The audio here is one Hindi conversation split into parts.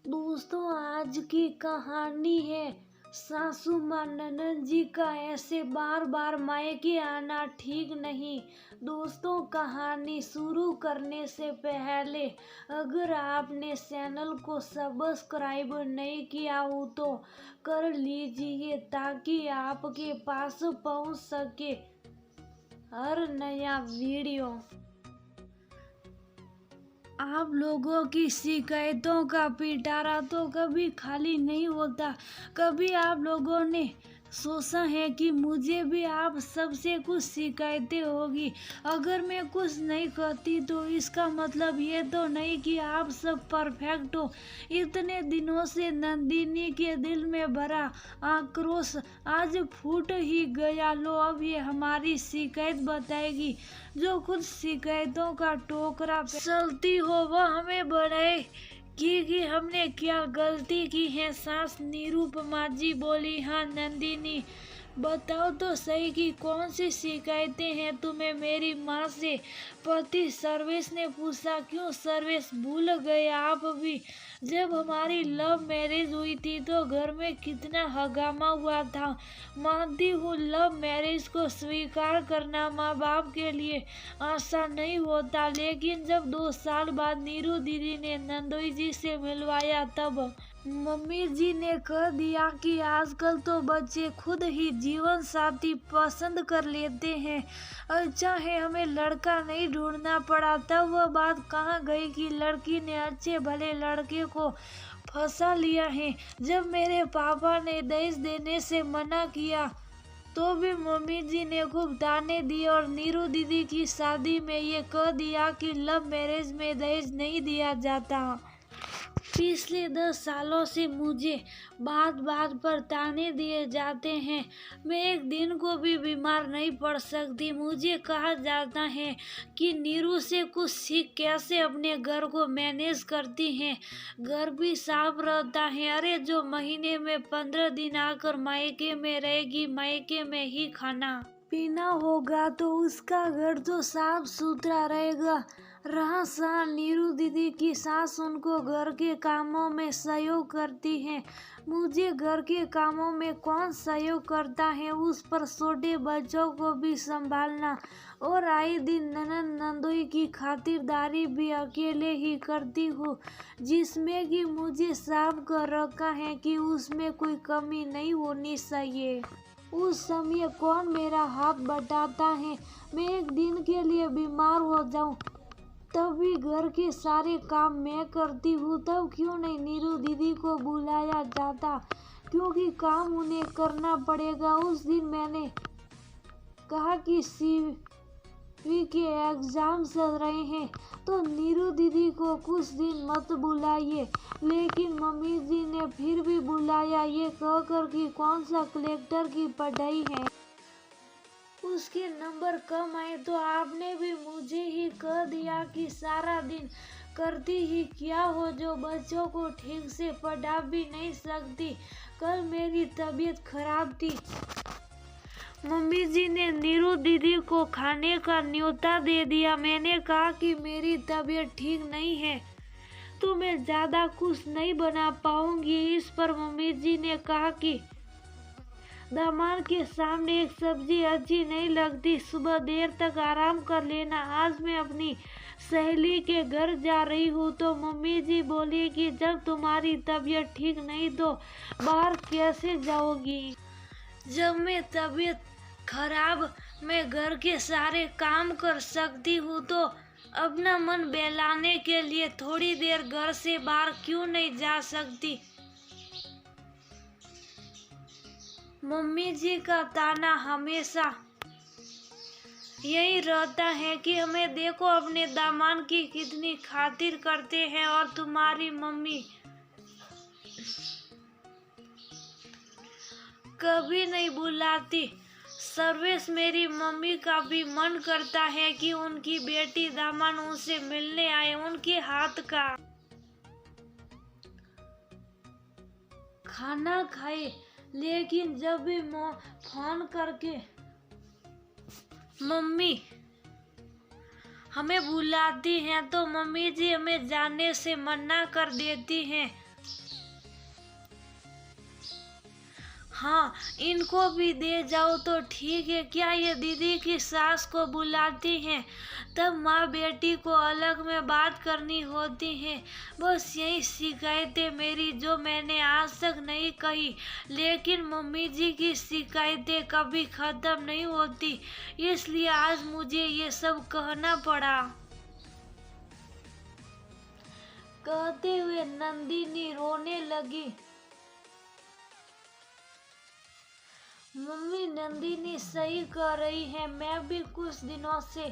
दोस्तों, आज की कहानी है सासू माँ ननद जी का ऐसे बार बार मायके आना ठीक नहीं। दोस्तों, कहानी शुरू करने से पहले अगर आपने चैनल को सब्सक्राइब नहीं किया हो तो कर लीजिए ताकि आपके पास पहुंच सके हर नया वीडियो। आप लोगों की शिकायतों का पिटारा तो कभी खाली नहीं होता। कभी आप लोगों ने सोचा है कि मुझे भी आप सबसे कुछ शिकायतें होगी। अगर मैं कुछ नहीं करती तो इसका मतलब ये तो नहीं कि आप सब परफेक्ट हो। इतने दिनों से नंदिनी के दिल में भरा आक्रोश आज फूट ही गया। लो, अब ये हमारी शिकायत बताएगी। जो कुछ शिकायतों का टोकरा चलती हो वह हमें बढ़ाए कि हमने क्या गलती की है। सास निरुपमा जी बोली। हाँ नंदिनी, बताओ तो सही कि कौन सी शिकायतें हैं तुम्हें मेरी माँ से। पति सर्वेश ने पूछा। क्यों सर्वेश, भूल गए आप भी? जब हमारी लव मैरिज हुई थी तो घर में कितना हंगामा हुआ था। मानती हूँ लव मैरिज को स्वीकार करना माँ बाप के लिए आसान नहीं होता, लेकिन जब 2 साल बाद नीरू दीदी ने नंदोई जी से मिलवाया तब मम्मी जी ने कह दिया कि आजकल तो बच्चे खुद ही जीवन साथी पसंद कर लेते हैं। अच्छा है हमें लड़का नहीं ढूंढना पड़ा। तब वह बात कहाँ गई कि लड़की ने अच्छे भले लड़के को फंसा लिया है। जब मेरे पापा ने दहेज देने से मना किया तो भी मम्मी जी ने खूब ताने दिए और नीरू दीदी की शादी में ये कह दिया कि लव मैरिज में दहेज नहीं दिया जाता। पिछले 10 सालों से मुझे बात बात पर ताने दिए जाते हैं। मैं एक दिन को भी बीमार नहीं पड़ सकती। मुझे कहा जाता है कि नीरू से कुछ सीख, कैसे अपने घर को मैनेज करती हैं। घर भी साफ रहता है। अरे जो महीने में 15 दिन आकर मायके में रहेगी, मायके में ही खाना पीना होगा तो उसका घर तो साफ सुथरा रहेगा। रहा सहा नीरू दीदी की सास, उनको घर के कामों में सहयोग करती है। मुझे घर के कामों में कौन सहयोग करता है, उस पर छोटे बच्चों को भी संभालना और आए दिन ननद नंदोई की खातिरदारी भी अकेले ही करती हूँ, जिसमें कि मुझे साफ कर रखा है कि उसमें कोई कमी नहीं होनी चाहिए। उस समय कौन मेरा हाथ बटाता है। मैं एक दिन के लिए बीमार हो जाऊं तब भी घर के सारे काम मैं करती हूँ। तब क्यों नहीं नीरू दीदी को बुलाया जाता, क्योंकि काम उन्हें करना पड़ेगा। उस दिन मैंने कहा कि सीवी के एग्जाम चल रहे हैं तो नीरू दीदी को कुछ दिन मत बुलाइए, लेकिन मम्मी जी ने फिर भी बुलाया, ये कहकर कि कौन सा कलेक्टर की पढ़ाई है, उसके नंबर कम आए तो आपने भी मुझे ही कह दिया कि सारा दिन करती ही क्या हो, जो बच्चों को ठीक से पढ़ा भी नहीं सकती। कल मेरी तबीयत खराब थी। मम्मी जी ने नीरू दीदी को खाने का न्योता दे दिया। मैंने कहा कि मेरी तबीयत ठीक नहीं है तो मैं ज़्यादा कुछ नहीं बना पाऊंगी। इस पर मम्मी जी ने कहा कि दामाद के सामने एक सब्जी अच्छी नहीं लगती, सुबह देर तक आराम कर लेना। आज मैं अपनी सहेली के घर जा रही हूँ तो मम्मी जी बोली कि जब तुम्हारी तबीयत ठीक नहीं तो बाहर कैसे जाओगी। जब मैं तबीयत खराब मैं घर के सारे काम कर सकती हूँ तो अपना मन बहलाने के लिए थोड़ी देर घर से बाहर क्यों नहीं जा सकती। मम्मी जी का ताना हमेशा यही रहता है कि हमें देखो अपने दामाद की कितनी खातिर करते हैं और तुम्हारी मम्मी कभी नहीं बुलाती। सर्वेश, मेरी मम्मी का भी मन करता है कि उनकी बेटी दामाद उनसे मिलने आए, उनके हाथ का खाना खाए, लेकिन जब भी फोन करके मम्मी हमें बुलाती हैं तो मम्मी जी हमें जाने से मना कर देती हैं। हाँ, इनको भी दे जाओ तो ठीक है। क्या ये दीदी की सास को बुलाती हैं? तब माँ बेटी को अलग में बात करनी होती है। बस यही शिकायतें मेरी जो मैंने आज तक नहीं कही, लेकिन मम्मी जी की शिकायतें कभी खत्म नहीं होती, इसलिए आज मुझे ये सब कहना पड़ा। कहते हुए नंदिनी रोने लगी। मम्मी, नंदिनी सही कह रही है। मैं भी कुछ दिनों से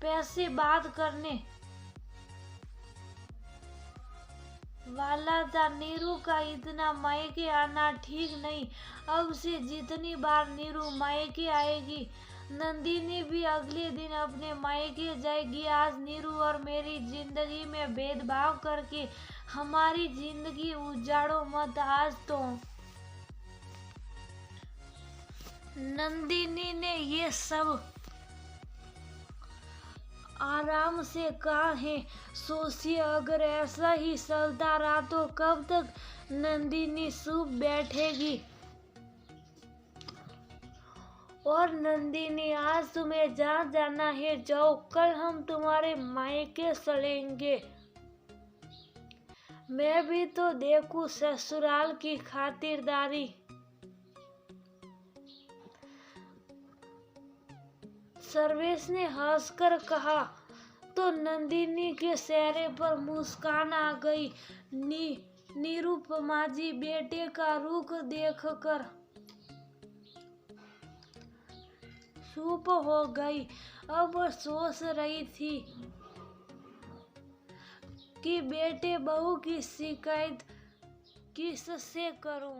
पैसे बात करने वाला था। नीरू का इतना मायके आना ठीक नहीं। अब से जितनी बार नीरू मायके आएगी, नंदिनी भी अगले दिन अपने मायके जाएगी। आज नीरू और मेरी जिंदगी में भेदभाव करके हमारी जिंदगी उजाड़ो मत। आज तो नंदिनी ने ये सब आराम से कहा है। सोचिए, अगर ऐसा ही चलता रहा तो कब तक नंदिनी चुप बैठेगी। और नंदिनी, आज तुम्हें जहाँ जाना है जाओ, कल हम तुम्हारे मायके चलेंगे। मैं भी तो देखूं ससुराल की खातिरदारी। सर्वेश ने हंसकर कहा तो नंदिनी के चेहरे पर मुस्कान आ गई। निरुपमा जी बेटे का रुख देखकर चुप हो गई। अब सोच रही थी कि बेटे बहू की शिकायत किससे करूं।